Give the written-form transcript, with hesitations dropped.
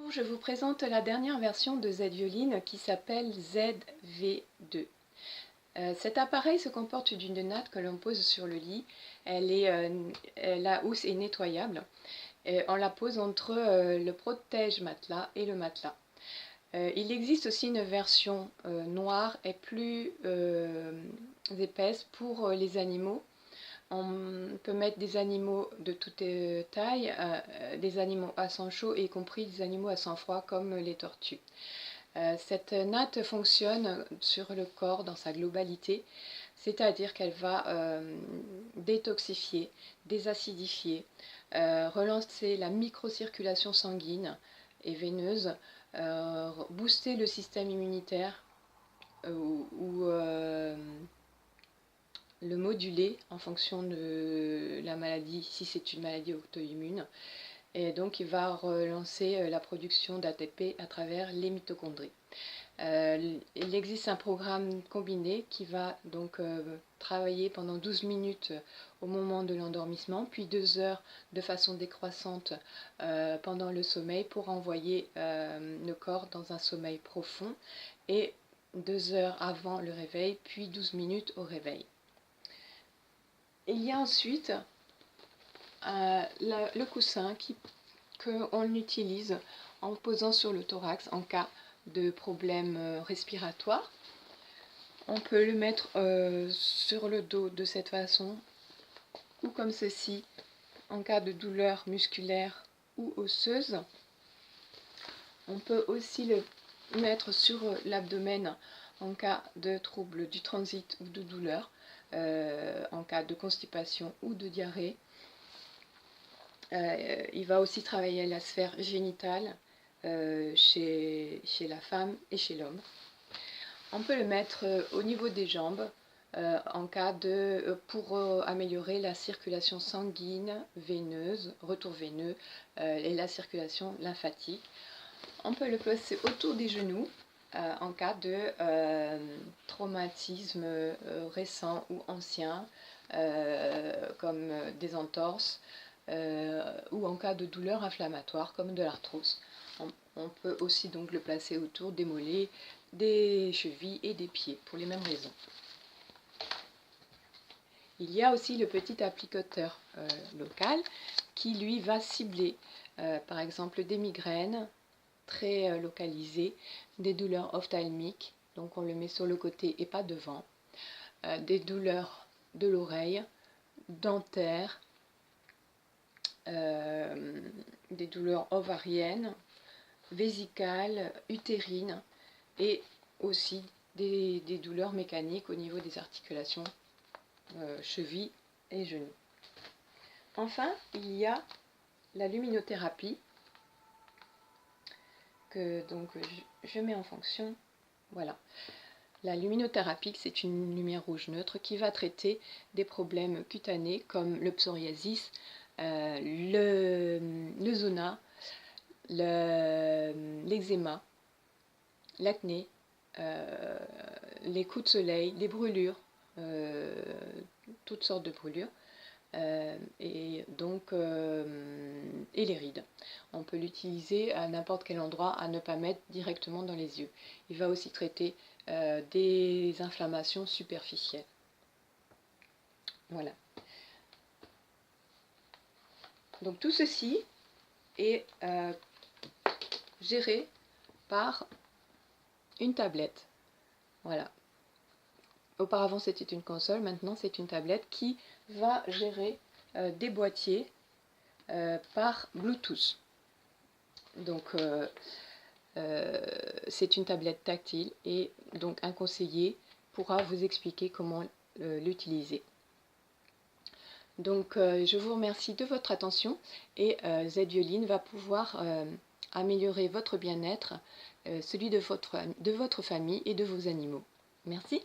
Je vous présente la dernière version de Z-Violine qui s'appelle ZV2. Cet appareil se comporte d'une natte que l'on pose sur le lit. La housse est nettoyable. On la pose entre le protège-matelas et le matelas. Il existe aussi une version noire et plus épaisse pour les animaux. On peut mettre des animaux de toute taille, des animaux à sang chaud, y compris des animaux à sang froid comme les tortues. Cette natte fonctionne sur le corps dans sa globalité, c'est-à-dire qu'elle va détoxifier, désacidifier, relancer la microcirculation sanguine et veineuse, booster le système immunitaire ou le moduler en fonction de la maladie, si c'est une maladie auto-immune. Et donc il va relancer la production d'ATP à travers les mitochondries. Il existe un programme combiné qui va donc travailler pendant 12 minutes au moment de l'endormissement, puis 2 heures de façon décroissante pendant le sommeil pour envoyer le corps dans un sommeil profond, et 2 heures avant le réveil, puis 12 minutes au réveil. Il y a ensuite le coussin qu'on utilise en posant sur le thorax en cas de problème respiratoire. On peut le mettre sur le dos de cette façon ou comme ceci en cas de douleur musculaire ou osseuse. On peut aussi le mettre sur l'abdomen en cas de trouble du transit ou de douleur, en cas de constipation ou de diarrhée. Il va aussi travailler la sphère génitale chez la femme et chez l'homme. On peut le mettre au niveau des jambes pour améliorer la circulation sanguine, veineuse, retour veineux et la circulation lymphatique. On peut le placer autour des genoux en cas de traumatisme récent ou ancien, comme des entorses, ou en cas de douleur inflammatoire comme de l'arthrose. On peut aussi donc le placer autour des mollets, des chevilles et des pieds pour les mêmes raisons. Il y a aussi le petit applicateur local qui lui va cibler par exemple des migraines très localisées, des douleurs ophtalmiques, donc on le met sur le côté et pas devant, des douleurs de l'oreille, dentaires, des douleurs ovariennes, vésicales, utérines, et aussi des douleurs mécaniques au niveau des articulations, chevilles et genoux. Enfin, il y a la luminothérapie que donc je mets en fonction. Voilà. La luminothérapie, c'est une lumière rouge neutre qui va traiter des problèmes cutanés comme le psoriasis, le zona, l'eczéma, l'acné, les coups de soleil, les brûlures, toutes sortes de brûlures, et les rides. On peut l'utiliser à n'importe quel endroit, à ne pas mettre directement dans les yeux. Il va aussi traiter des inflammations superficielles. Voilà. Donc tout ceci est géré par une tablette. Voilà. Auparavant c'était une console, maintenant c'est une tablette qui va gérer des boîtiers par Bluetooth. Donc c'est une tablette tactile et donc un conseiller pourra vous expliquer comment l'utiliser. Donc je vous remercie de votre attention, et Z-Violine va pouvoir améliorer votre bien-être, celui de votre famille et de vos animaux. Merci.